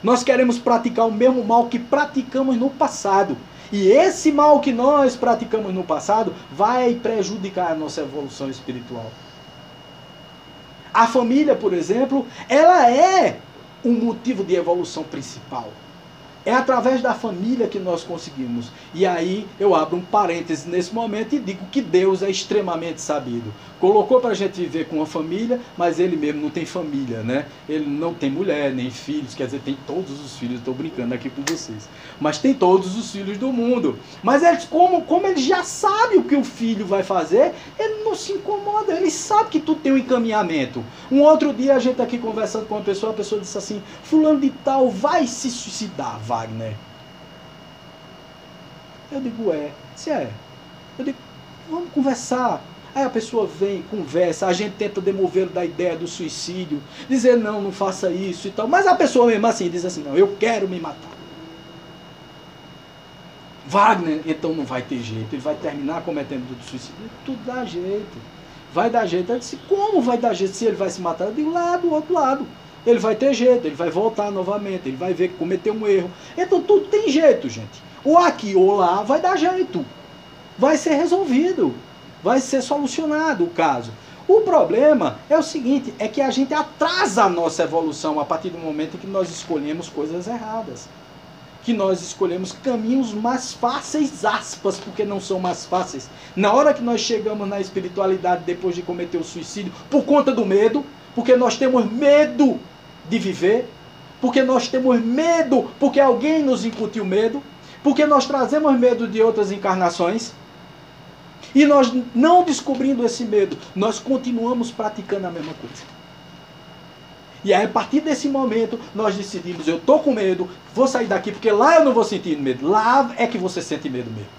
Nós queremos praticar o mesmo mal que praticamos no passado. E esse mal que nós praticamos no passado vai prejudicar a nossa evolução espiritual. A família, por exemplo, ela é um motivo de evolução principal. É através da família que nós conseguimos. E aí eu abro um parêntese nesse momento e digo que Deus é extremamente sabido. Colocou para a gente viver com uma família, mas ele mesmo não tem família, né? Ele não tem mulher, nem filhos, quer dizer, tem todos os filhos, estou brincando aqui com vocês. Mas tem todos os filhos do mundo. Mas eles, como ele já sabe o que o filho vai fazer, ele não se incomoda, ele sabe que tudo tem um encaminhamento. Um outro dia a gente aqui conversando com uma pessoa, a pessoa disse assim, fulano de tal vai se suicidar, Wagner. Eu digo, se é. Eu digo, vamos conversar. Aí a pessoa vem, conversa, a gente tenta demovê-lo da ideia do suicídio, dizer não faça isso e tal. Mas a pessoa mesmo assim diz assim, não, eu quero me matar. Wagner, então não vai ter jeito, ele vai terminar cometendo suicídio. Tudo dá jeito. Vai dar jeito. Eu disse, como vai dar jeito se ele vai se matar? Eu digo, lá do outro lado. Ele vai ter jeito, ele vai voltar novamente, ele vai ver que cometeu um erro. Então tudo tem jeito, gente. Ou aqui ou lá vai dar jeito. Vai ser resolvido. Vai ser solucionado o caso. O problema é o seguinte, é que a gente atrasa a nossa evolução a partir do momento em que nós escolhemos coisas erradas. Que nós escolhemos caminhos mais fáceis, aspas, porque não são mais fáceis. Na hora que nós chegamos na espiritualidade depois de cometer o suicídio, por conta do medo, porque nós temos medo de viver, porque nós temos medo, porque alguém nos incutiu medo, porque nós trazemos medo de outras encarnações, e nós não descobrindo esse medo, nós continuamos praticando a mesma coisa. E aí, a partir desse momento, nós decidimos, eu estou com medo, vou sair daqui, porque lá eu não vou sentir medo. Lá é que você sente medo mesmo.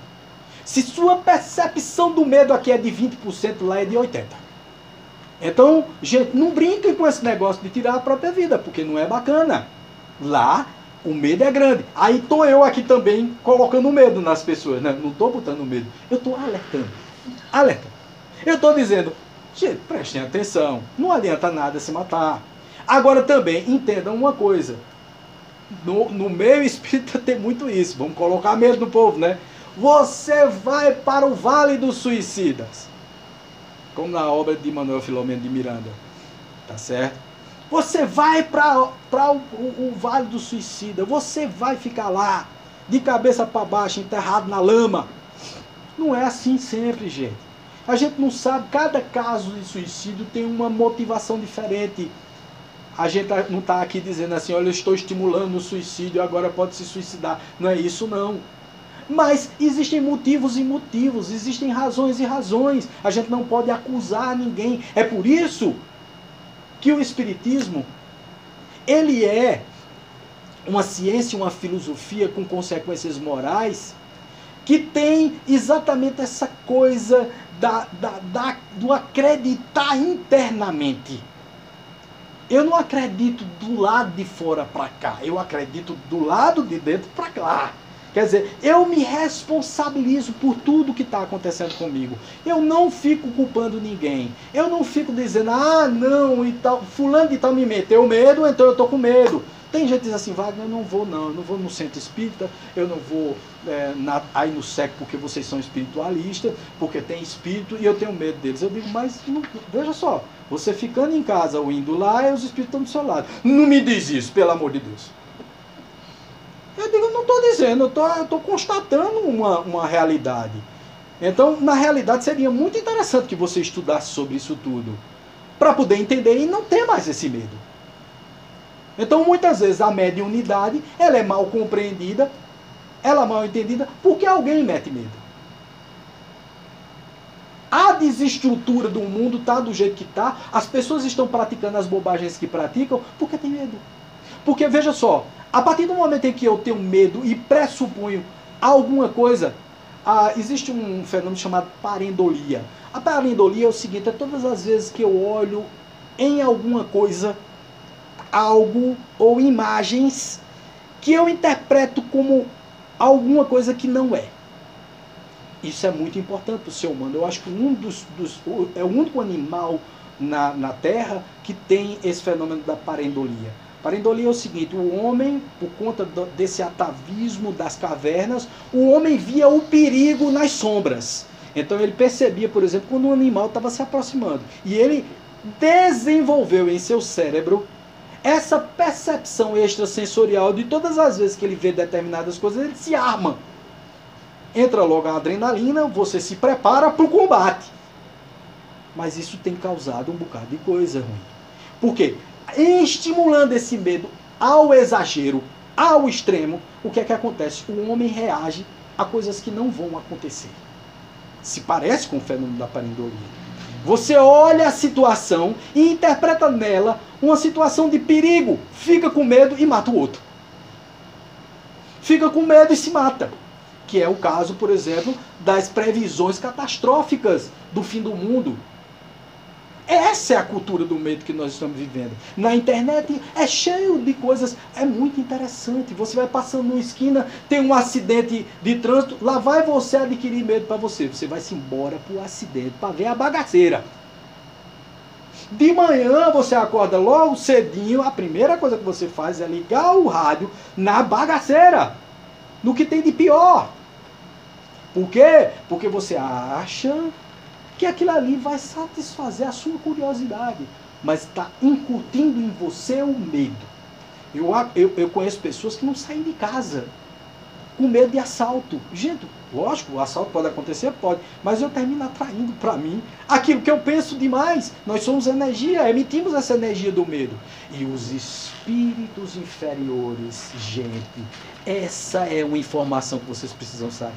Se sua percepção do medo aqui é de 20%, lá é de 80%. Então, gente, não brinquem com esse negócio de tirar a própria vida, porque não é bacana. Lá O medo é grande. Aí estou eu aqui também colocando medo nas pessoas, né? Não estou botando medo. Eu estou alertando. Alerta. Eu estou dizendo, gente, prestem atenção. Não adianta nada se matar. Agora também, entendam uma coisa. No meio espírita tem muito isso. Vamos colocar medo no povo, né? Você vai para o Vale dos Suicidas. Como na obra de Manuel Filomeno de Miranda. Tá certo? Você vai para o Vale do Suicida. Você vai ficar lá, de cabeça para baixo, enterrado na lama. Não é assim sempre, gente. A gente não sabe, cada caso de suicídio tem uma motivação diferente. A gente não está aqui dizendo assim, olha, eu estou estimulando o suicídio, agora pode se suicidar. Não é isso, não. Mas existem motivos e motivos, existem razões e razões. A gente não pode acusar ninguém. É por isso que o Espiritismo, ele é uma ciência, uma filosofia com consequências morais, que tem exatamente essa coisa do acreditar internamente. Eu não acredito do lado de fora para cá, eu acredito do lado de dentro para lá. Quer dizer, eu me responsabilizo por tudo que está acontecendo comigo. Eu não fico culpando ninguém. Eu não fico dizendo, ah, não, e tal, fulano de tal me meteu medo, então eu estou com medo. Tem gente que diz assim, Wagner, eu não vou no centro espírita, eu não vou aí no SEC porque vocês são espiritualistas, porque tem espírito e eu tenho medo deles. Eu digo, mas não, veja só, você ficando em casa ou indo lá, os espíritos estão do seu lado. Não me diz isso, pelo amor de Deus. Eu digo, eu não estou dizendo, eu estou constatando uma realidade. Então, na realidade, seria muito interessante que você estudasse sobre isso tudo, para poder entender e não ter mais esse medo. Então, muitas vezes, a mediunidade, ela é mal compreendida, ela é mal entendida, porque alguém mete medo. A desestrutura do mundo está do jeito que está, as pessoas estão praticando as bobagens que praticam, porque tem medo. Porque, veja só, a partir do momento em que eu tenho medo e pressuponho alguma coisa, existe um fenômeno chamado parendolia. A parendolia é o seguinte, é todas as vezes que eu olho em alguma coisa, algo ou imagens que eu interpreto como alguma coisa que não é. Isso é muito importante para o ser humano. Eu acho que é o único animal na Terra que tem esse fenômeno da parendolia. Parendolia é o seguinte, o homem, por conta desse atavismo das cavernas, o homem via o perigo nas sombras. Então ele percebia, por exemplo, quando um animal estava se aproximando. E ele desenvolveu em seu cérebro essa percepção extrasensorial de todas as vezes que ele vê determinadas coisas, ele se arma. Entra logo a adrenalina, você se prepara para o combate. Mas isso tem causado um bocado de coisa ruim. Por quê? Estimulando esse medo ao exagero, ao extremo, o que é que acontece? O homem reage a coisas que não vão acontecer. Se parece com o fenômeno da parendolia. Você olha a situação e interpreta nela uma situação de perigo, fica com medo e mata o outro. Fica com medo e se mata. Que é o caso, por exemplo, das previsões catastróficas do fim do mundo. Essa é a cultura do medo que nós estamos vivendo. Na internet é cheio de coisas, é muito interessante. Você vai passando numa esquina, tem um acidente de trânsito, lá vai você adquirir medo para você. Você vai se embora para o acidente, para ver a bagaceira. De manhã você acorda logo cedinho, a primeira coisa que você faz é ligar o rádio na bagaceira, no que tem de pior. Por quê? Porque você acha que aquilo ali vai satisfazer a sua curiosidade, mas está incutindo em você o medo. Eu conheço pessoas que não saem de casa com medo de assalto. Gente, lógico, o assalto pode acontecer, pode, mas eu termino atraindo para mim aquilo que eu penso demais. Nós somos energia, emitimos essa energia do medo. E os espíritos inferiores, gente, essa é uma informação que vocês precisam saber.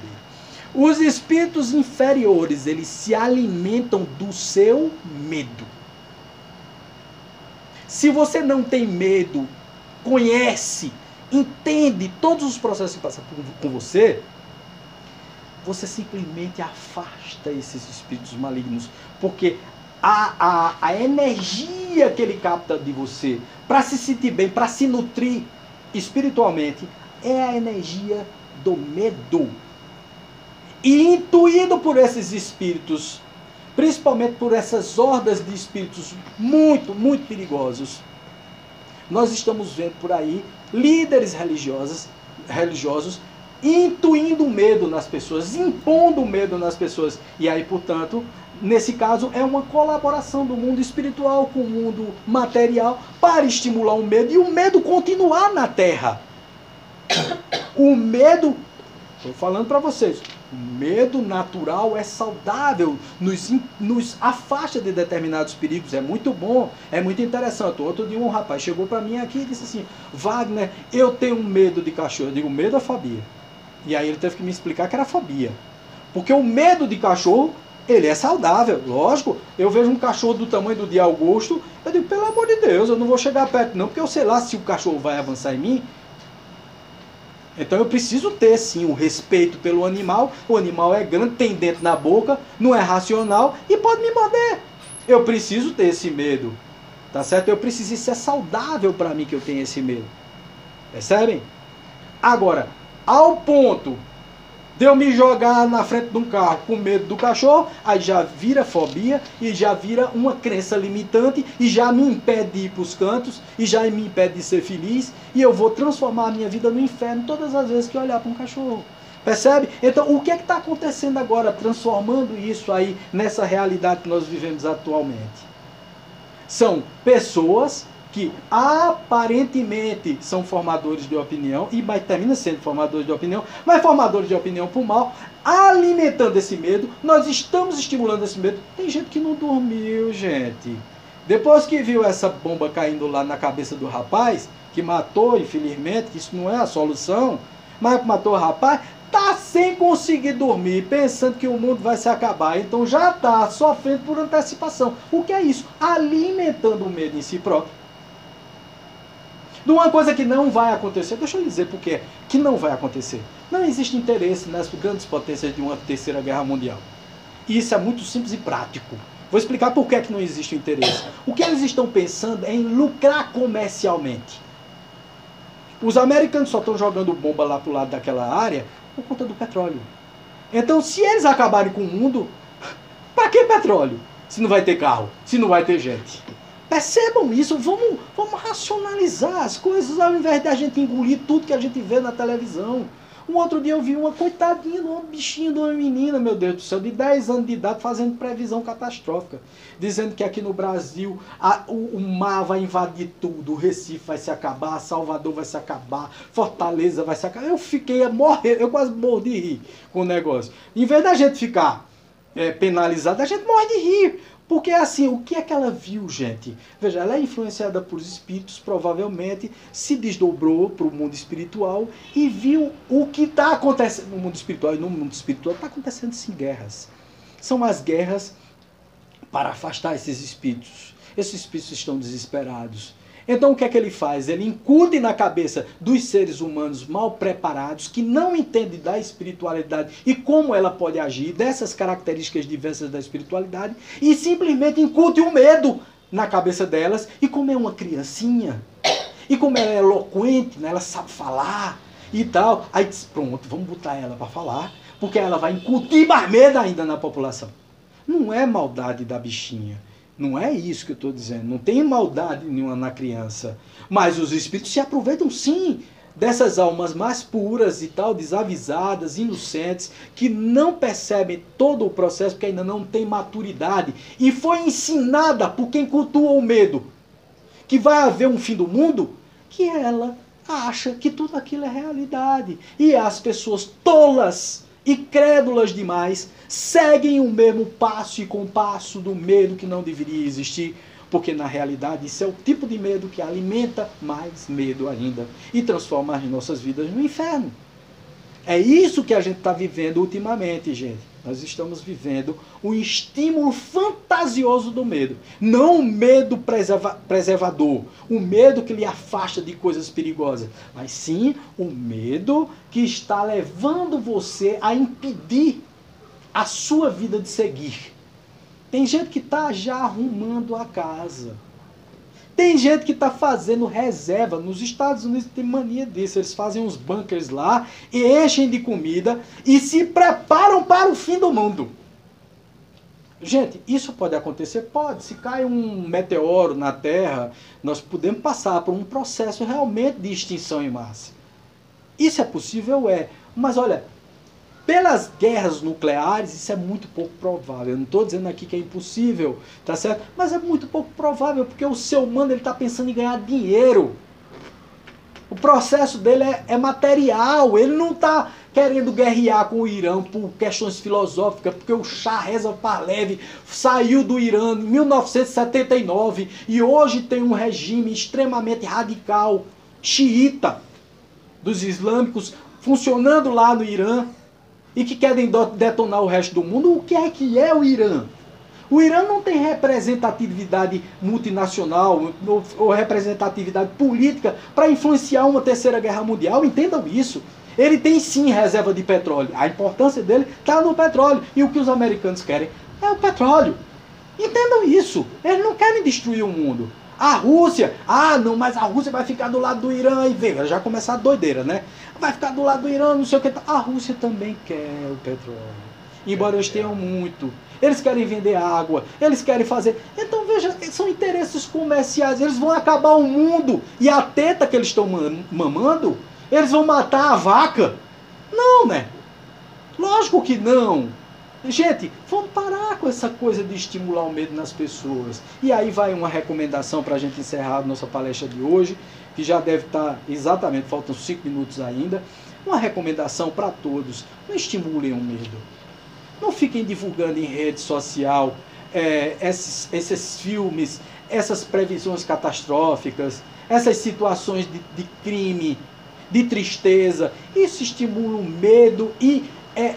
Os espíritos inferiores, eles se alimentam do seu medo. Se você não tem medo, conhece, entende todos os processos que passam com você, você simplesmente afasta esses espíritos malignos, porque a energia que ele capta de você, para se sentir bem, para se nutrir, espiritualmente, é a energia do medo. E intuído por esses espíritos, principalmente por essas hordas de espíritos muito, muito perigosos, nós estamos vendo por aí líderes religiosos intuindo medo nas pessoas, impondo medo nas pessoas. E aí, portanto, nesse caso, é uma colaboração do mundo espiritual com o mundo material para estimular o medo e o medo continuar na Terra. O medo, estou falando para vocês, o medo natural é saudável, nos afasta de determinados perigos, é muito bom, é muito interessante. Outro dia um rapaz chegou para mim aqui e disse assim: Wagner, eu tenho medo de cachorro. Eu digo, medo é fobia. E aí ele teve que me explicar que era fobia. Porque o medo de cachorro, ele é saudável, lógico. Eu vejo um cachorro do tamanho do de Augusto, eu digo, pelo amor de Deus, eu não vou chegar perto não, porque eu sei lá se o cachorro vai avançar em mim. Então eu preciso ter sim o respeito pelo animal. O animal é grande, tem dentro na boca, não é racional e pode me morder. Eu preciso ter esse medo, tá certo? Eu preciso, isso é saudável para mim que eu tenha esse medo. Percebem? Agora, ao ponto de eu me jogar na frente de um carro com medo do cachorro, aí já vira fobia e já vira uma crença limitante e já me impede de ir para os cantos e já me impede de ser feliz e eu vou transformar a minha vida no inferno todas as vezes que eu olhar para um cachorro. Percebe? Então, o que é que está acontecendo agora, transformando isso aí nessa realidade que nós vivemos atualmente? São pessoas que aparentemente são formadores de opinião, e termina sendo formadores de opinião, mas formadores de opinião por mal, alimentando esse medo. Nós estamos estimulando esse medo. Tem gente que não dormiu, gente. Depois que viu essa bomba caindo lá na cabeça do rapaz, que matou, infelizmente, que isso não é a solução, mas matou o rapaz, tá sem conseguir dormir, pensando que o mundo vai se acabar. Então já tá sofrendo por antecipação. O que é isso? Alimentando o medo em si próprio. De uma coisa que não vai acontecer, deixa eu dizer por quê que não vai acontecer. Não existe interesse nas grandes potências de uma terceira guerra mundial. E isso é muito simples e prático. Vou explicar por que não existe interesse. O que eles estão pensando é em lucrar comercialmente. Os americanos só estão jogando bomba lá pro lado daquela área por conta do petróleo. Então, se eles acabarem com o mundo, para que petróleo? Se não vai ter carro, se não vai ter gente. Percebam isso, vamos racionalizar as coisas ao invés de a gente engolir tudo que a gente vê na televisão. Um outro dia eu vi uma coitadinha de uma bichinha de uma menina, meu Deus do céu, de 10 anos de idade, fazendo previsão catastrófica. Dizendo que aqui no Brasil o mar vai invadir tudo, o Recife vai se acabar, Salvador vai se acabar, Fortaleza vai se acabar. Eu fiquei a morrer, eu quase morri de rir com o negócio. Em vez da gente ficar penalizado, a gente morre de rir. Porque assim, o que é que ela viu, gente? Veja, ela é influenciada por espíritos, provavelmente se desdobrou para o mundo espiritual e viu o que está acontecendo no mundo espiritual. E no mundo espiritual está acontecendo sim guerras. São as guerras para afastar esses espíritos. Esses espíritos estão desesperados. Então o que é que ele faz? Ele incute na cabeça dos seres humanos mal preparados, que não entendem da espiritualidade e como ela pode agir, dessas características diversas da espiritualidade, e simplesmente incute o medo na cabeça delas. E como é uma criancinha, e como ela é eloquente, né, ela sabe falar e tal, aí diz, pronto, vamos botar ela para falar, porque ela vai incutir mais medo ainda na população. Não é maldade da bichinha. Não é isso que eu estou dizendo. Não tem maldade nenhuma na criança. Mas os espíritos se aproveitam sim dessas almas mais puras e tal, desavisadas, inocentes, que não percebem todo o processo porque ainda não tem maturidade. E foi ensinada por quem cultua o medo que vai haver um fim do mundo, que ela acha que tudo aquilo é realidade. E as pessoas tolas e crédulas demais seguem o mesmo passo e compasso do medo que não deveria existir, porque na realidade isso é o tipo de medo que alimenta mais medo ainda e transforma as nossas vidas no inferno. É isso que a gente está vivendo ultimamente, gente. Nós estamos vivendo um estímulo fantasioso do medo. Não o medo preservador, o medo que lhe afasta de coisas perigosas, mas sim o medo que está levando você a impedir a sua vida de seguir. Tem gente que está já arrumando a casa. Tem gente que está fazendo reserva. Nos Estados Unidos tem mania disso. Eles fazem uns bunkers lá, e enchem de comida e se preparam para o fim do mundo. Gente, isso pode acontecer? Pode. Se cai um meteoro na Terra, nós podemos passar por um processo realmente de extinção em massa. Isso é possível? É. Mas olha, pelas guerras nucleares, isso é muito pouco provável. Eu não estou dizendo aqui que é impossível, tá certo? Mas é muito pouco provável, porque o ser humano está pensando em ganhar dinheiro. O processo dele é material. Ele não está querendo guerrear com o Irã por questões filosóficas, porque o Shah Reza Pahlavi saiu do Irã em 1979 e hoje tem um regime extremamente radical, xiita, dos islâmicos, funcionando lá no Irã e que querem detonar o resto do mundo. O que é o Irã? O Irã não tem representatividade multinacional ou representatividade política para influenciar uma terceira guerra mundial. Entendam isso. Ele tem sim reserva de petróleo. A importância dele está no petróleo. E o que os americanos querem é o petróleo. Entendam isso. Eles não querem destruir o mundo. A Rússia, não, mas a Rússia vai ficar do lado do Irã. E veja, já começar a doideira, né? Vai ficar do lado do Irã, não sei o que. A Rússia também quer o petróleo. Embora eles tenham muito. Eles querem vender água, eles querem fazer... Então, veja, são interesses comerciais. Eles vão acabar o mundo. E a teta que eles estão mamando, eles vão matar a vaca? Não, né? Lógico que não. Gente, vamos parar com essa coisa de estimular o medo nas pessoas. E aí vai uma recomendação para a gente encerrar a nossa palestra de hoje, que já deve estar exatamente, faltam 5 minutos ainda. Uma recomendação para todos: não estimulem o medo. Não fiquem divulgando em rede social esses filmes, essas previsões catastróficas, essas situações de crime, de tristeza. Isso estimula o medo e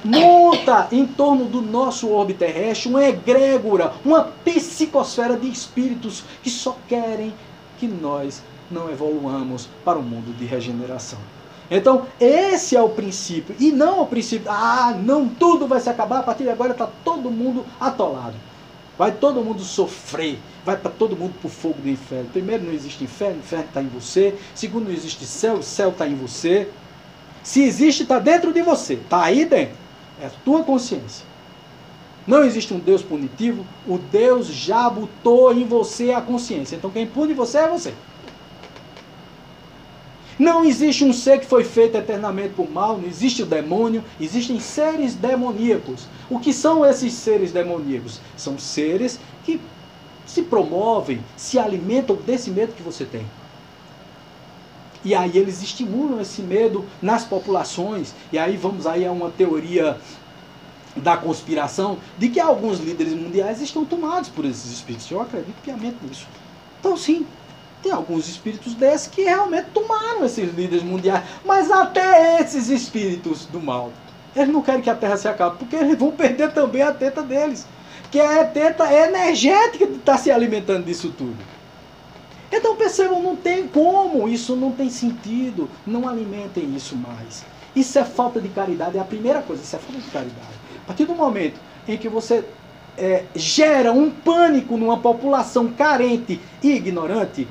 monta em torno do nosso orbe terrestre uma egrégora, uma psicosfera de espíritos que só querem que nós não evoluamos para um mundo de regeneração. Então, esse é o princípio, e não o princípio, não, tudo vai se acabar, a partir de agora está todo mundo atolado. Vai todo mundo sofrer, vai para todo mundo para o fogo do inferno. Primeiro, não existe inferno, o inferno está em você. Segundo, não existe céu, o céu está em você. Se existe, está dentro de você, está aí dentro, é a tua consciência. Não existe um Deus punitivo, o Deus já botou em você a consciência. Então, quem pune você é você. Não existe um ser que foi feito eternamente por mal, não existe o demônio, existem seres demoníacos. O que são esses seres demoníacos? São seres que se promovem, se alimentam desse medo que você tem. E aí eles estimulam esse medo nas populações. E aí vamos aí a uma teoria da conspiração, de que alguns líderes mundiais estão tomados por esses espíritos. Eu acredito piamente nisso. Então sim, tem alguns espíritos desses que realmente tomaram esses líderes mundiais. Mas até esses espíritos do mal, eles não querem que a Terra se acabe, porque eles vão perder também a teta deles, que é a teta energética de estar se alimentando disso tudo. Então percebam, não tem como, isso não tem sentido, não alimentem isso mais. Isso é falta de caridade, é a primeira coisa, isso é falta de caridade. A partir do momento em que você gera um pânico numa população carente e ignorante,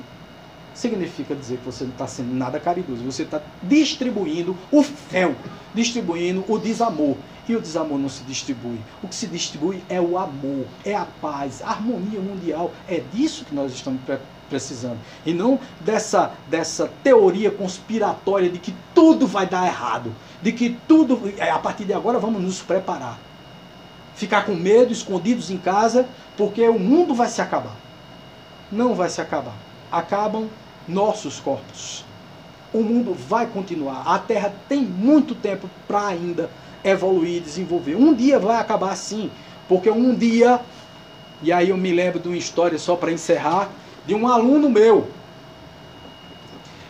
significa dizer que você não está sendo nada caridoso, você está distribuindo o fel, distribuindo o desamor. E o desamor não se distribui. O que se distribui é o amor, é a paz, a harmonia mundial. É disso que nós estamos precisando. E não dessa teoria conspiratória de que tudo vai dar errado. De que tudo, a partir de agora, vamos nos preparar. Ficar com medo, escondidos em casa, porque o mundo vai se acabar. Não vai se acabar. Acabam nossos corpos. O mundo vai continuar. A Terra tem muito tempo para ainda evoluir, desenvolver. Um dia vai acabar sim, porque um dia, e aí eu me lembro de uma história só para encerrar, de um aluno meu.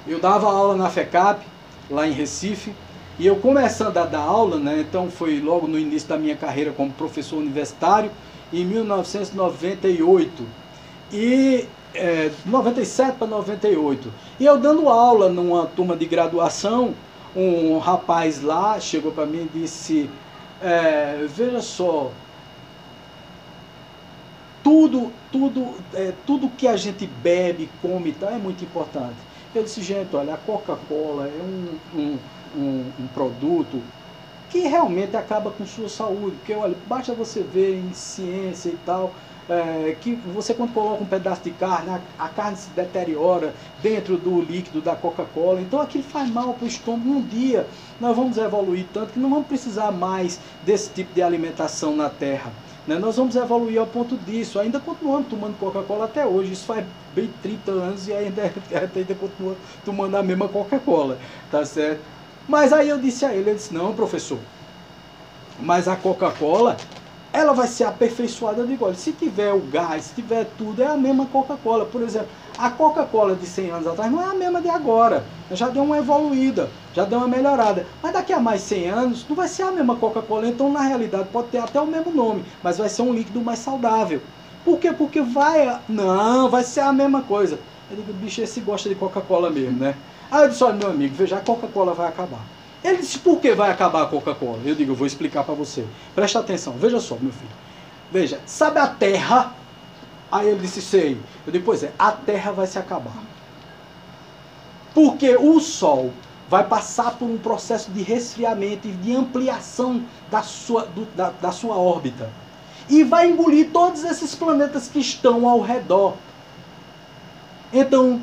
Eu dava aula na FECAP, lá em Recife, e eu começando a dar aula, né, então foi logo no início da minha carreira como professor universitário, em 1998. E 97 para 98. E eu dando aula numa turma de graduação, um rapaz lá chegou para mim e disse: veja só, tudo que a gente bebe, come, tá, é muito importante. Eu disse, gente, olha, a Coca-Cola é um produto que realmente acaba com sua saúde, porque olha, basta você ver em ciência e tal, que você quando coloca um pedaço de carne, a carne se deteriora dentro do líquido da Coca-Cola, então aquilo faz mal para o estômago. Um dia nós vamos evoluir tanto que não vamos precisar mais desse tipo de alimentação na Terra, né? Nós vamos evoluir ao ponto disso, ainda continuamos tomando Coca-Cola até hoje, isso faz bem 30 anos e ainda continua tomando a mesma Coca-Cola, tá certo? Mas aí eu disse a ele, não, professor, mas a Coca-Cola, ela vai ser aperfeiçoada. Eu digo, olha, se tiver o gás, se tiver tudo, é a mesma Coca-Cola. Por exemplo, a Coca-Cola de 100 anos atrás não é a mesma de agora. Já deu uma evoluída, já deu uma melhorada. Mas daqui a mais 100 anos, não vai ser a mesma Coca-Cola. Então, na realidade, pode ter até o mesmo nome, mas vai ser um líquido mais saudável. Por quê? Porque vai ser a mesma coisa. Eu digo, bicho, esse gosta de Coca-Cola mesmo, né? Aí eu disse, olha, meu amigo, veja, a Coca-Cola vai acabar. Ele disse, por que vai acabar a Coca-Cola? Eu digo, eu vou explicar para você. Presta atenção, veja só, meu filho. Veja, sabe a Terra? Aí ele disse, sei. Eu digo, pois é, a Terra vai se acabar. Porque o Sol vai passar por um processo de resfriamento e de ampliação da sua órbita. E vai engolir todos esses planetas que estão ao redor. Então,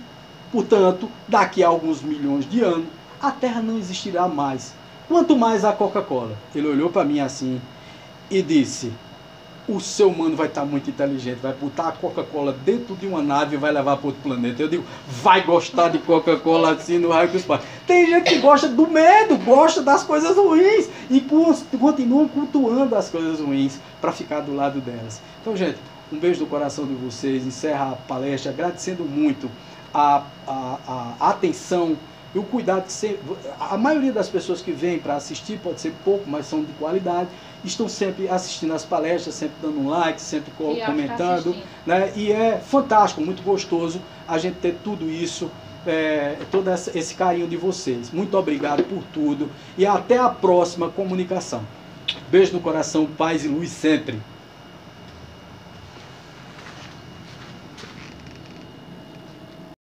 portanto, daqui a alguns milhões de anos, a Terra não existirá mais. Quanto mais a Coca-Cola. Ele olhou para mim assim e disse, o ser humano vai estar muito inteligente, vai botar a Coca-Cola dentro de uma nave e vai levar para outro planeta. Eu digo, vai gostar de Coca-Cola assim no raio que os pais. Tem gente que gosta do medo, gosta das coisas ruins e continuam cultuando as coisas ruins para ficar do lado delas. Então, gente, um beijo no coração de vocês, encerra a palestra agradecendo muito a atenção e o cuidado que sempre, a maioria das pessoas que vêm para assistir, pode ser pouco, mas são de qualidade, estão sempre assistindo as palestras, sempre dando um like, sempre comentando, né? E é fantástico, muito gostoso a gente ter tudo isso, todo esse carinho de vocês. Muito obrigado por tudo e até a próxima comunicação. Beijo no coração, paz e luz sempre.